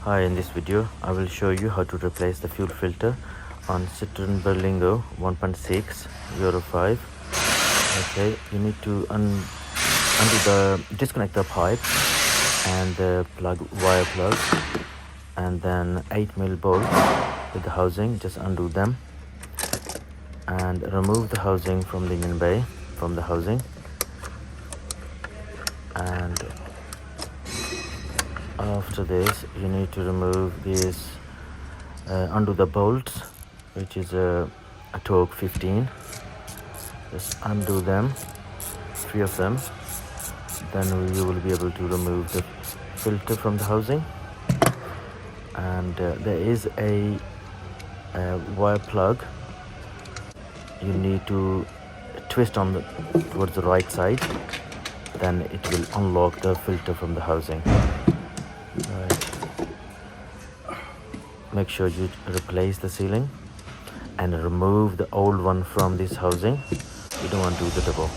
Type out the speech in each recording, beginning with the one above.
Hi, in this video I will show you how to replace the fuel filter on Citroen Berlingo 1.6 Euro 5. Okay, you need to disconnect the pipe and the wire plug, and then 8mm bolts with the housing. Just undo them and remove the housing from the engine bay from the housing, and after this you need to remove this undo the bolts, which is a torque 15. Just undo them, 3 of them, then you will be able to remove the filter from the housing. And there is a wire plug. You need to twist towards the right side, then it will unlock the filter from the housing. Right. Make sure you replace the sealing and remove the old one from this housing. You don't want to do the double.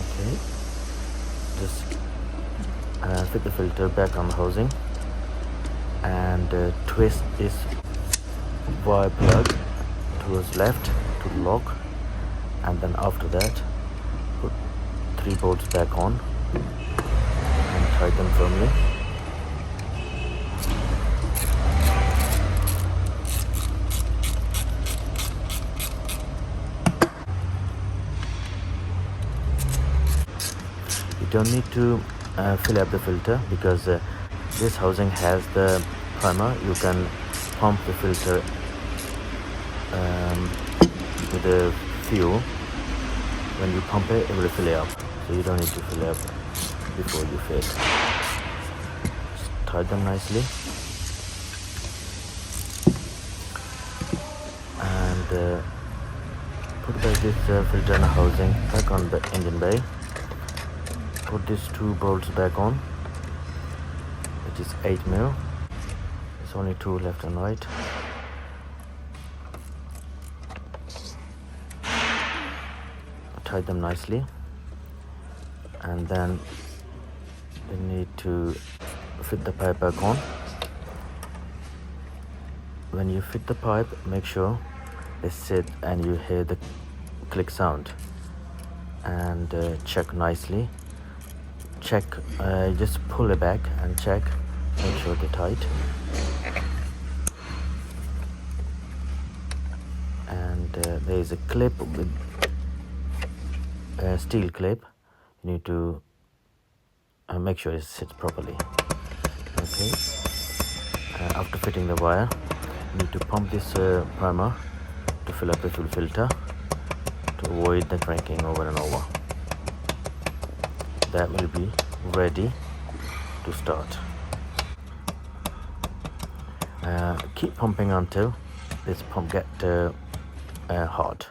Okay, just fit the filter back on the housing and twist this wire plug towards left to lock, and then after that put 3 bolts back on and tie them firmly. You don't need to fill up the filter because this housing has the primer. You can pump the filter with the fuel. When you pump it, it will fill it up, so you don't need to fill it up before you fit. Just tie them nicely and put back this filter and housing back on the engine bay. Put these 2 bolts back on, which is 8mm. There's only 2 left and right. Tie them nicely, and then you need to fit the pipe back on. When you fit the pipe, make sure they sit and you hear the click sound, and check nicely. Check, just pull it back and check, make sure they're tight. And there is a clip with a steel clip. You need to make sure it sits properly. Okay, after fitting the wire, you need to pump this primer to fill up the fuel filter to avoid the cranking over and over. That will be ready to start. Keep pumping until this pump gets hot.